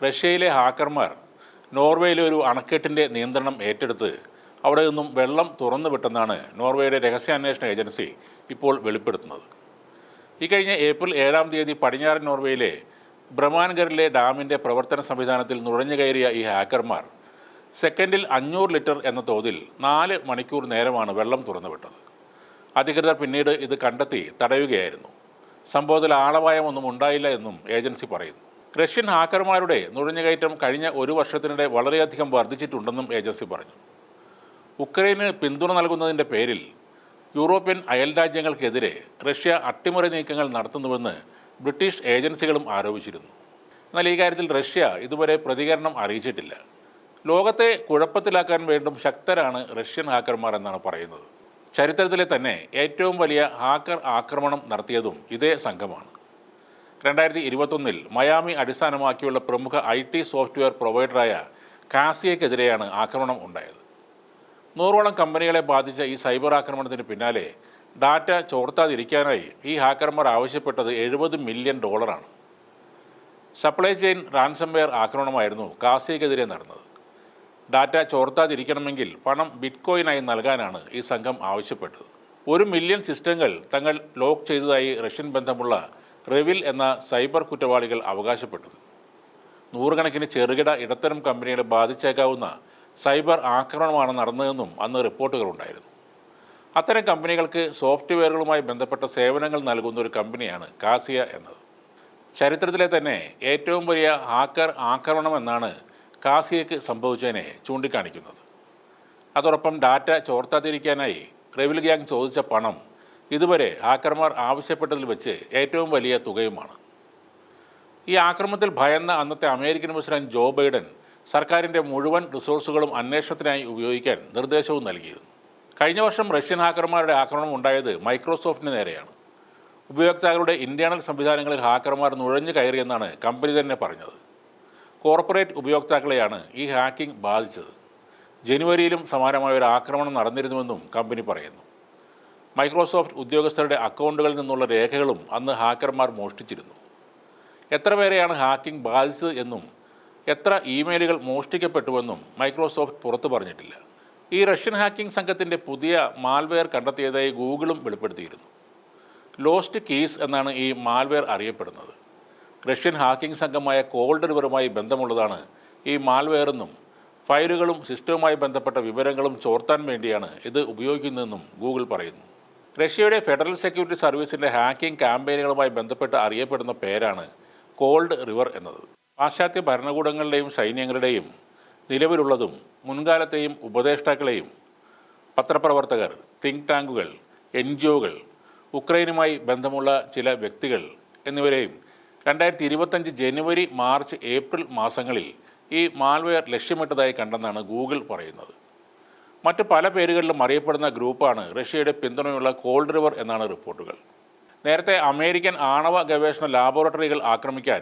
റഷ്യയിലെ ഹാക്കർമാർ നോർവേയിലെ ഒരു അണക്കെട്ടിൻ്റെ നിയന്ത്രണം ഏറ്റെടുത്ത് അവിടെ നിന്നും വെള്ളം തുറന്നുവിട്ടെന്നാണ് നോർവേയുടെ രഹസ്യാന്വേഷണ ഏജൻസി ഇപ്പോൾ വെളിപ്പെടുത്തുന്നത്. ഇക്കഴിഞ്ഞ ഏപ്രിൽ 7-ാം തീയതി പടിഞ്ഞാറൻ നോർവേയിലെ ബ്രമാൻഗറിലെ ഡാമിൻ്റെ പ്രവർത്തന സംവിധാനത്തിൽ നുഴഞ്ഞുകയറിയ ഈ ഹാക്കർമാർ സെക്കൻഡിൽ 500 ലിറ്റർ എന്ന തോതിൽ 4 മണിക്കൂർ നേരമാണ് വെള്ളം തുറന്നുവിട്ടത്. അധികൃതർ പിന്നീട് ഇത് കണ്ടെത്തി തടയുകയായിരുന്നു. സംഭവത്തിൽ ആളപായമൊന്നും ഉണ്ടായില്ല എന്നും ഏജൻസി പറയുന്നു. റഷ്യൻ ഹാക്കർമാരുടെ നുഴഞ്ഞുകയറ്റം കഴിഞ്ഞ ഒരു വർഷത്തിനിടെ വളരെയധികം വർദ്ധിച്ചിട്ടുണ്ടെന്നും ഏജൻസി പറഞ്ഞു. ഉക്രൈന് പിന്തുണ നൽകുന്നതിൻ്റെ പേരിൽ യൂറോപ്യൻ അയൽരാജ്യങ്ങൾക്കെതിരെ റഷ്യ അട്ടിമറി നീക്കങ്ങൾ നടത്തുന്നുവെന്ന് ബ്രിട്ടീഷ് ഏജൻസികളും ആരോപിച്ചിരുന്നു. എന്നാൽ ഈ കാര്യത്തിൽ റഷ്യ ഇതുവരെ പ്രതികരണം അറിയിച്ചിട്ടില്ല. ലോകത്തെ കുഴപ്പത്തിലാക്കാൻ വേണ്ടും ശക്തരാണ് റഷ്യൻ ഹാക്കർമാർ എന്നാണ് പറയുന്നത്. ചരിത്രത്തിലെ തന്നെ ഏറ്റവും വലിയ ഹാക്കർ ആക്രമണം നടത്തിയതും ഇതേ സംഘമാണ്. 2021 മയാമി അടിസ്ഥാനമാക്കിയുള്ള പ്രമുഖ IT സോഫ്റ്റ്വെയർ പ്രൊവൈഡറായ കാസിയക്കെതിരെയാണ് ആക്രമണം ഉണ്ടായത്. 100ഓളം കമ്പനികളെ ബാധിച്ച ഈ സൈബർ ആക്രമണത്തിന് പിന്നാലെ ഡാറ്റ ചോർത്താതിരിക്കാനായി ഈ ഹാക്കർമാർ ആവശ്യപ്പെട്ടത് $70 മില്യൺ. സപ്ലൈ ചെയിൻ റാൻസംവെയർ ആക്രമണമായിരുന്നു കാസിയക്കെതിരെ നടന്നത്. ഡാറ്റ ചോർത്താതിരിക്കണമെങ്കിൽ പണം ബിറ്റ്കോയിനായി നൽകാനാണ് ഈ സംഘം ആവശ്യപ്പെട്ടത്. 1 മില്യൺ സിസ്റ്റങ്ങൾ തങ്ങൾ ലോക്ക് ചെയ്തതായി റഷ്യൻ ബന്ധമുള്ള റെവിൽ എന്ന സൈബർ കുറ്റവാളികൾ അവകാശപ്പെട്ടത്. നൂറുകണക്കിന് ചെറുകിട ഇടത്തരം കമ്പനികളെ ബാധിച്ചേക്കാവുന്ന സൈബർ ആക്രമണമാണ് നടന്നതെന്നും അന്ന് റിപ്പോർട്ടുകളുണ്ടായിരുന്നു. അത്തരം കമ്പനികൾക്ക് സോഫ്റ്റ്വെയറുകളുമായി ബന്ധപ്പെട്ട സേവനങ്ങൾ നൽകുന്ന ഒരു കമ്പനിയാണ് കാസിയ എന്നത്. ചരിത്രത്തിലെ തന്നെ ഏറ്റവും വലിയ ഹാക്കർ ആക്രമണമെന്നാണ് കാസിയയ്ക്ക് സംഭവിച്ചതിനെ ചൂണ്ടിക്കാണിക്കുന്നത്. അതോടൊപ്പം ഡാറ്റ ചോർത്താതിരിക്കാനായി റെവിൽ ഗ്യാങ് ചോദിച്ച പണം ഇതുവരെ ഹാക്കർമാർ ആവശ്യപ്പെട്ടതിൽ വെച്ച് ഏറ്റവും വലിയ തുകയുമാണ്. ഈ ആക്രമണത്തിൽ ഭയന്ന അന്നത്തെ അമേരിക്കൻ പ്രസിഡന്റ് ജോ ബൈഡൻ സർക്കാരിൻ്റെ മുഴുവൻ റിസോഴ്സുകളും അന്വേഷണത്തിനായി ഉപയോഗിക്കാൻ നിർദ്ദേശവും നൽകിയിരുന്നു. കഴിഞ്ഞ വർഷം റഷ്യൻ ഹാക്കർമാരുടെ ആക്രമണം ഉണ്ടായത് മൈക്രോസോഫ്റ്റിന് നേരെയാണ്. ഉപയോക്താക്കളുടെ ഇന്റേണൽ സംവിധാനങ്ങളിൽ ഹാക്കർമാർ നുഴഞ്ഞു കയറിയെന്നാണ് കമ്പനി തന്നെ പറഞ്ഞത്. കോർപ്പറേറ്റ് ഉപയോക്താക്കളെയാണ് ഈ ഹാക്കിംഗ് ബാധിച്ചത്. ജനുവരിയിലും സമാനമായ ഒരു ആക്രമണം നടന്നിരുന്നുവെന്നും കമ്പനി പറയുന്നു. മൈക്രോസോഫ്റ്റ് ഉദ്യോഗസ്ഥരുടെ അക്കൗണ്ടുകളിൽ നിന്നുള്ള രേഖകളും അന്ന് ഹാക്കർമാർ മോഷ്ടിച്ചിരുന്നു. എത്ര പേരെയാണ് ഹാക്കിംഗ് ബാധിച്ചത് എന്നും എത്ര ഇമെയിലുകൾ മോഷ്ടിക്കപ്പെട്ടുവെന്നും മൈക്രോസോഫ്റ്റ് പുറത്തു പറഞ്ഞിട്ടില്ല. ഈ റഷ്യൻ ഹാക്കിംഗ് സംഘത്തിൻ്റെ പുതിയ മാൽവെയർ കണ്ടെത്തിയതായി ഗൂഗിളും വെളിപ്പെടുത്തിയിരുന്നു. ലോസ്റ്റ് കീസ് എന്നാണ് ഈ മാൽവെയർ അറിയപ്പെടുന്നത്. റഷ്യൻ ഹാക്കിംഗ് സംഘമായ കോൾഡ് റിവറുമായി ബന്ധമുള്ളതാണ് ഈ മാൽവെയറെന്നും ഫയലുകളും സിസ്റ്റവുമായി ബന്ധപ്പെട്ട വിവരങ്ങളും ചോർത്താൻ വേണ്ടിയാണ് ഇത് ഉപയോഗിക്കുന്നതെന്നും ഗൂഗിൾ പറയുന്നു. റഷ്യയുടെ ഫെഡറൽ സെക്യൂരിറ്റി സർവീസിൻ്റെ ഹാക്കിംഗ് ക്യാമ്പയിനുകളുമായി ബന്ധപ്പെട്ട് അറിയപ്പെടുന്ന പേരാണ് കോൾഡ് റിവർ എന്നത്. പാശ്ചാത്യ ഭരണകൂടങ്ങളുടെയും സൈന്യങ്ങളുടെയും നിലവിലുള്ളതും മുൻകാലത്തെയും ഉപദേഷ്ടാക്കളെയും പത്രപ്രവർത്തകർ, തിങ്ക് ടാങ്കുകൾ, NGOകൾ, ഉക്രൈനുമായി ബന്ധമുള്ള ചില വ്യക്തികൾ എന്നിവരെയും 2025 ജനുവരി, മാർച്ച്, ഏപ്രിൽ മാസങ്ങളിൽ ഈ മാൽവെയർ ലക്ഷ്യമിട്ടതായി കണ്ടെന്നാണ് ഗൂഗിൾ പറയുന്നത്. മറ്റ് പല പേരുകളിലും അറിയപ്പെടുന്ന ഗ്രൂപ്പാണ് റഷ്യയുടെ പിന്തുണയുള്ള കോൾഡ് റിവർ എന്നാണ് റിപ്പോർട്ടുകൾ. നേരത്തെ അമേരിക്കൻ ആണവ ഗവേഷണ ലാബോറട്ടറികൾ ആക്രമിക്കാൻ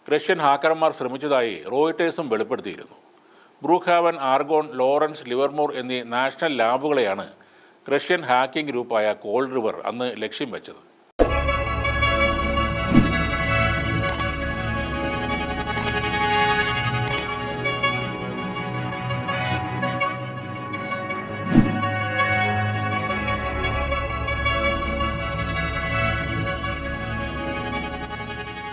റഷ്യൻ ഹാക്കർമാർ ശ്രമിച്ചതായി റോയിട്ടേഴ്സും വെളിപ്പെടുത്തിയിരുന്നു. ബ്രൂക്ക്ഹാവൻ, ആർഗോൺ, ലോറൻസ്, ലിവർമോർ എന്നീ നാഷണൽ ലാബുകളെയാണ് റഷ്യൻ ഹാക്കിംഗ് ഗ്രൂപ്പായ കോൾഡ് റിവർ അന്ന് ലക്ഷ്യം വെച്ചത്.